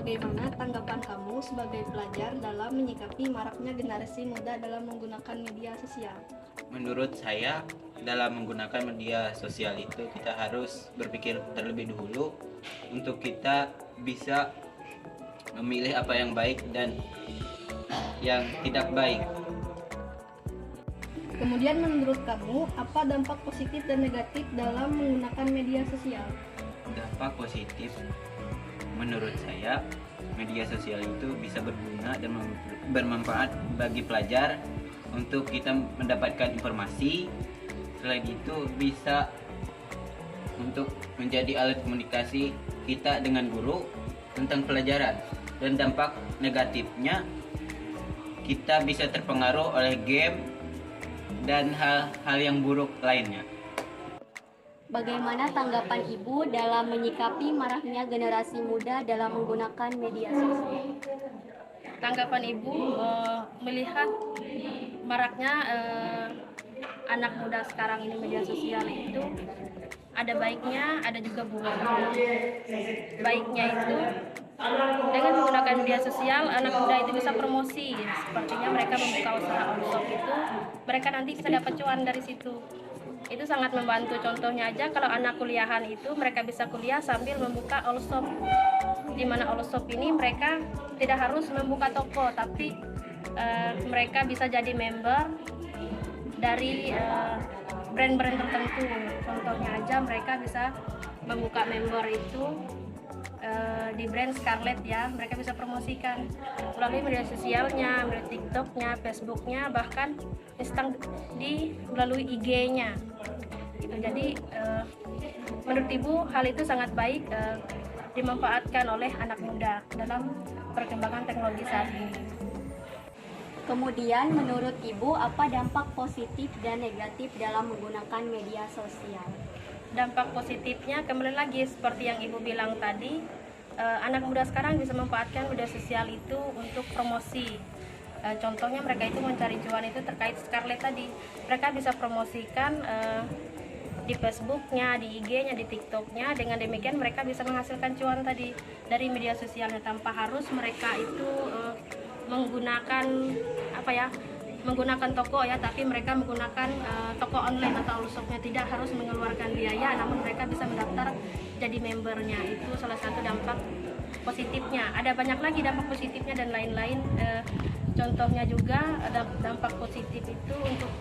bagaimana tanggapan kamu sebagai pelajar dalam menyikapi maraknya generasi muda dalam menggunakan media sosial? Menurut saya, dalam menggunakan media sosial itu kita harus berpikir terlebih dahulu untuk kita bisa memilih apa yang baik dan yang tidak baik. Kemudian menurut kamu, apa dampak positif dan negatif dalam menggunakan media sosial? Dampak positif, menurut saya, media sosial itu bisa berguna dan bermanfaat bagi pelajar untuk kita mendapatkan informasi. Selain itu bisa untuk menjadi alat komunikasi kita dengan guru tentang pelajaran. Dan dampak negatifnya, kita bisa terpengaruh oleh game dan hal-hal yang buruk lainnya. Bagaimana tanggapan Ibu dalam menyikapi maraknya generasi muda dalam menggunakan media sosial? Tanggapan Ibu melihat maraknya anak muda sekarang ini media sosial itu ada baiknya, ada juga buruknya. Baiknya itu dengan menggunakan media sosial, anak muda itu bisa promosi. Sepertinya mereka membuka usaha online itu, mereka nanti bisa dapat cuan dari situ. Itu sangat membantu. Contohnya aja kalau anak kuliahan itu mereka bisa kuliah sambil membuka all shop, di mana all shop ini mereka tidak harus membuka toko, tapi mereka bisa jadi member dari brand-brand tertentu. Contohnya aja mereka bisa membuka member itu di brand Scarlett ya, mereka bisa promosikan melalui media sosialnya, melalui TikToknya, Facebooknya, bahkan melalui IG-nya. Gitu. Jadi menurut Ibu hal itu sangat baik dimanfaatkan oleh anak muda dalam perkembangan teknologi saat ini. Kemudian menurut Ibu apa dampak positif dan negatif dalam menggunakan media sosial? Dampak positifnya kembali lagi seperti yang Ibu bilang tadi, anak muda sekarang bisa memanfaatkan media sosial itu untuk promosi. Contohnya mereka itu mencari cuan itu terkait Scarlett tadi, mereka bisa promosikan di Facebooknya, di IG-nya, di TikToknya. Dengan demikian mereka bisa menghasilkan cuan tadi dari media sosialnya tanpa harus mereka itu menggunakan menggunakan toko ya, tapi mereka menggunakan toko online atau all-shopnya, tidak harus mengeluarkan biaya, namun mereka bisa mendaftar jadi membernya. Itu salah satu dampak positifnya. Ada banyak lagi dampak positifnya dan lain-lain. Contohnya juga ada dampak positif itu untuk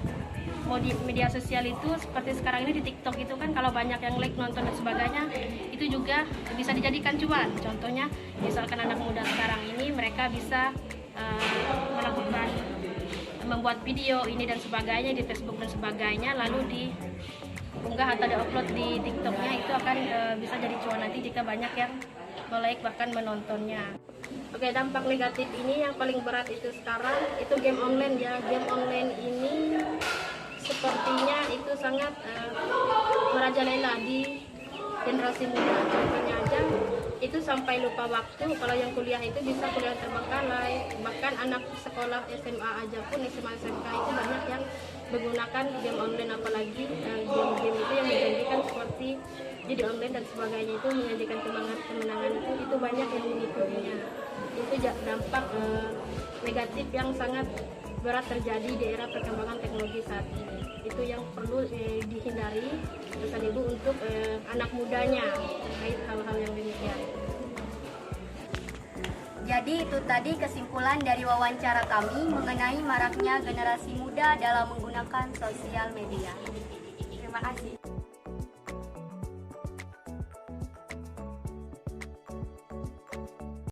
media sosial itu seperti sekarang ini di TikTok itu kan kalau banyak yang like, nonton dan sebagainya, itu juga bisa dijadikan cuan. Contohnya misalkan anak muda sekarang ini mereka bisa melakukan membuat video ini dan sebagainya di Facebook dan sebagainya, lalu diunggah atau diupload di TikToknya, itu akan bisa jadi cuan nanti jika banyak yang like bahkan menontonnya. Oke, dampak negatif ini yang paling berat itu sekarang itu game online ya. Game online ini sepertinya itu sangat merajalela di generasi muda. Contohnya aja itu sampai lupa waktu. Kalau yang kuliah itu bisa kuliah terbengkalai, bahkan anak sekolah SMA aja pun, SMA SMK itu banyak yang menggunakan game online, apalagi game-game itu yang menjanjikan seperti judi online dan sebagainya, itu menjanjikan kemenangan itu banyak yang mengikutinya. Itu dampak negatif yang sangat berat terjadi di era perkembangan teknologi saat ini. Itu yang perlu dihindari pesan Ibu untuk anak mudanya terkait hal-hal yang demikian. Jadi itu tadi kesimpulan dari wawancara kami mengenai maraknya generasi muda dalam menggunakan sosial media. Terima kasih.